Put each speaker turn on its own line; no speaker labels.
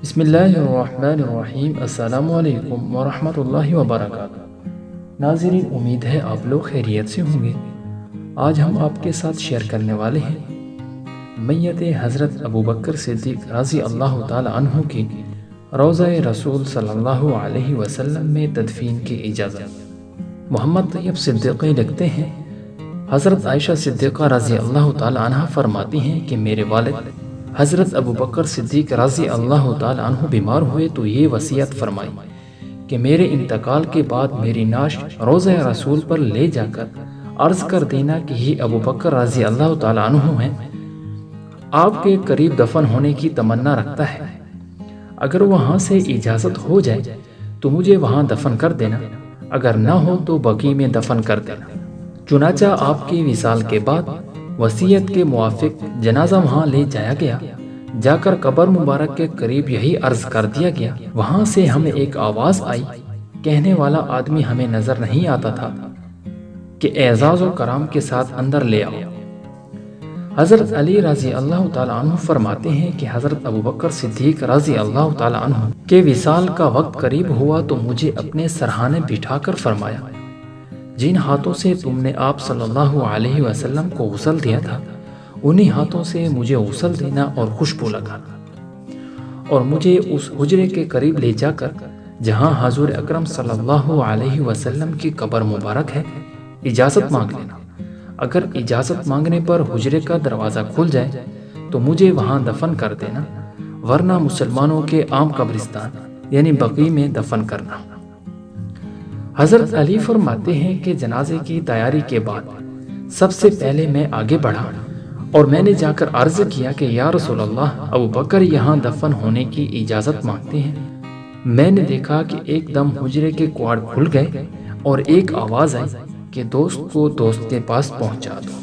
بسم اللہ الرحمن الرحیم۔ السلام علیکم ورحمۃ اللہ وبرکاتہ۔ ناظرین، امید ہے آپ لوگ خیریت سے ہوں گے۔ آج ہم آپ کے ساتھ شیئر کرنے والے ہیں میت حضرت ابوبکر صدیق رضی اللہ تعالی عنہ کی روضہ رسول صلی اللہ علیہ وسلم میں تدفین کی اجازت۔ محمد طیب صدیقی لکھتے ہیں، حضرت عائشہ صدیقہ رضی اللہ تعالی عنہ فرماتی ہیں کہ میرے والد حضرت ابوبکر صدیق رضی اللہ تعالی عنہ بیمار ہوئے تو یہ وصیت فرمائی کہ میرے انتقال کے بعد میری نعش روضہ رسول پر لے جا کر عرض کر دینا کہ یہ ابوبکر رضی اللہ تعالی عنہ ہیں، آپ کے قریب دفن ہونے کی تمنا رکھتا ہے، اگر وہاں سے اجازت ہو جائے تو مجھے وہاں دفن کر دینا، اگر نہ ہو تو بقیع میں دفن کر دینا۔ چنانچہ آپ کی وصال کے بعد وصیت کے موافق جنازہ وہاں لے جایا گیا۔ جا کر قبر مبارک کے قریب یہی عرض کر دیا گیا۔ وہاں سے ہمیں ایک آواز آئی، کہنے والا آدمی ہمیں نظر نہیں آتا تھا کہ اعزاز و کرام کے ساتھ اندر لے آؤ۔ حضرت علی رضی اللہ تعالیٰ عنہ فرماتے ہیں کہ حضرت ابوبکر صدیق رضی اللہ تعالیٰ عنہ کے وصال کا وقت قریب ہوا تو مجھے اپنے سرہانے بٹھا کر فرمایا، جن ہاتھوں سے تم نے آپ صلی اللہ علیہ وسلم کو غسل دیا تھا انہی ہاتھوں سے مجھے غسل دینا اور خوشبو لگانا، اور مجھے اس حجرے کے قریب لے جا کر جہاں حضور اکرم صلی اللہ علیہ وسلم کی قبر مبارک ہے اجازت مانگ لینا۔ اگر اجازت مانگنے پر حجرے کا دروازہ کھل جائے تو مجھے وہاں دفن کر دینا، ورنہ مسلمانوں کے عام قبرستان یعنی بقیع میں دفن کرنا۔ حضرت علی فرماتے ہیں کہ جنازے کی تیاری کے بعد سب سے پہلے میں آگے بڑھا اور میں نے جا کر عرض کیا کہ یا رسول اللہ، ابوبکر یہاں دفن ہونے کی اجازت مانگتے ہیں۔ میں نے دیکھا کہ ایک دم حجرے کے کواڑ کھل گئے اور ایک آواز آئی کہ دوست کو دوست کے پاس پہنچا دو۔